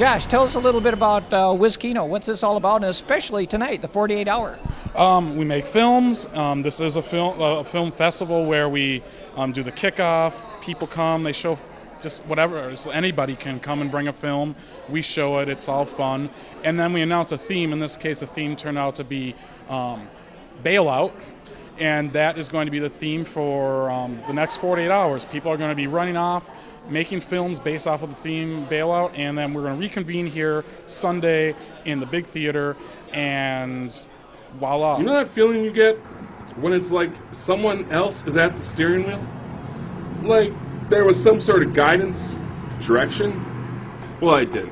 Josh, tell us a little bit about Wis-Kino. What's this all about, and especially tonight, the 48 Hour? We make films. This is a film festival where we do the kickoff. People come, they show just whatever. So anybody can come and bring a film. We show it. It's all fun. And then we announce a theme. In this case, the theme turned out to be bailout. And that is going to be the theme for the next 48 hours. People are going to be running off, making films based off of the theme bailout, and then we're going to reconvene here Sunday in the big theater, and voila. You know that feeling you get when it's like someone else is at the steering wheel? Like there was some sort of guidance, direction? Well, I did.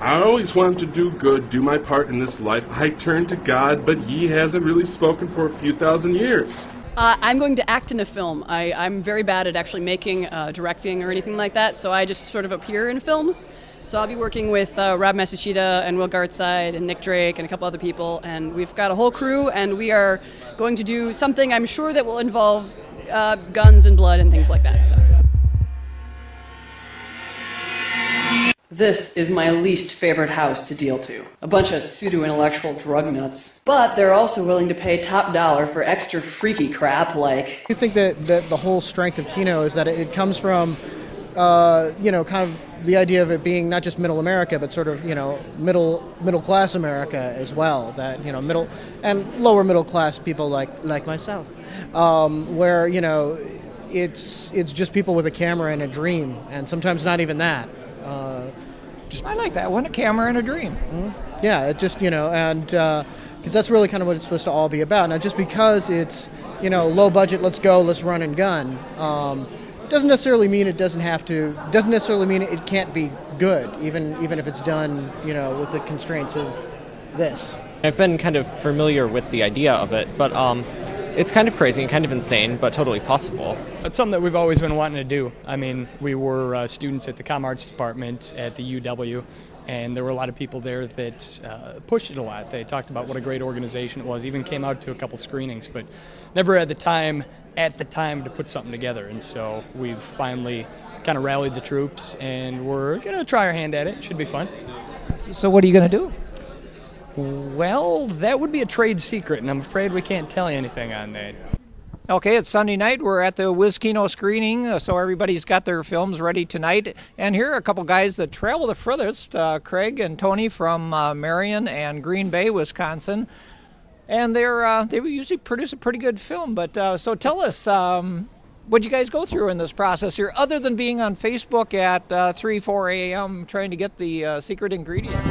I always wanted to do good, do my part in this life. I turned to God, but He hasn't really spoken for a few thousand years. I'm going to act in a film. I'm very bad at actually making, directing or anything like that, so I just sort of appear in films. So I'll be working with Rob Masushita and Will Gartside and Nick Drake and a couple other people, and we've got a whole crew, and we are going to do something I'm sure that will involve guns and blood and things like that. So. This is my least favorite house to deal to. A bunch of pseudo-intellectual drug nuts. But they're also willing to pay top dollar for extra freaky crap like... I think that the whole strength of Kino is that it comes from, kind of the idea of it being not just middle America, but sort of, middle class America as well. That, middle and lower middle class people like myself, where, it's just people with a camera and a dream, and sometimes not even that. I like that one, a camera and a dream. Mm-hmm. Yeah, it just, and because that's really kind of what it's supposed to all be about. Now, just because it's, low budget, let's go, let's run and gun, doesn't necessarily mean doesn't necessarily mean it can't be good, even if it's done, with the constraints of this. I've been kind of familiar with the idea of it, but it's kind of crazy and kind of insane, but totally possible. It's something that we've always been wanting to do. I mean, we were students at the Comm Arts department at the UW, and there were a lot of people there that pushed it a lot. They talked about what a great organization it was, even came out to a couple screenings, but never had the time to put something together. And so we've finally kind of rallied the troops, and we're going to try our hand at it. It should be fun. So what are you going to do? Well, that would be a trade secret, and I'm afraid we can't tell you anything on that. Okay, it's Sunday night. We're at the Wis-Kino screening, so everybody's got their films ready tonight. And here are a couple guys that travel the furthest, Craig and Tony from Marion and Green Bay, Wisconsin. And they usually produce a pretty good film. But so tell us, what'd you guys go through in this process here, other than being on Facebook at 3, 4 a.m. trying to get the secret ingredient?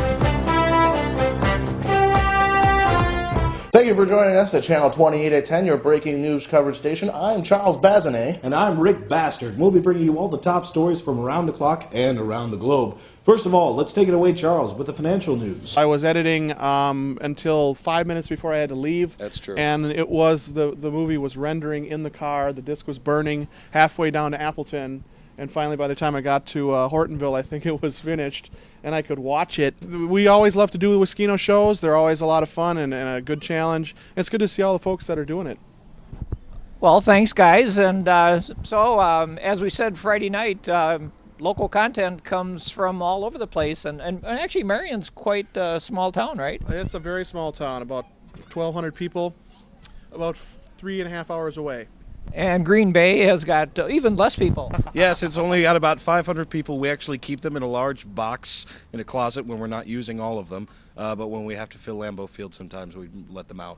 Thank you for joining us at Channel 28 at 10, your breaking news coverage station. I'm Charles Bazinet. And I'm Rick Bastard. We'll be bringing you all the top stories from around the clock and around the globe. First of all, let's take it away, Charles, with the financial news. I was editing until 5 minutes before I had to leave. That's true. And it was, the movie was rendering in the car. The disc was burning halfway down to Appleton. And finally, by the time I got to Hortonville, I think it was finished, and I could watch it. We always love to do the Wis-Kino shows. They're always a lot of fun and a good challenge. It's good to see all the folks that are doing it. Well, thanks, guys. And so, as we said Friday night, local content comes from all over the place. And actually, Marion's quite a small town, right? It's a very small town, about 1,200 people, about 3.5 hours away. And Green Bay has got even less people. Yes, it's only got about 500 people. We actually keep them in a large box in a closet when we're not using all of them. But when we have to fill Lambeau Field, sometimes we let them out.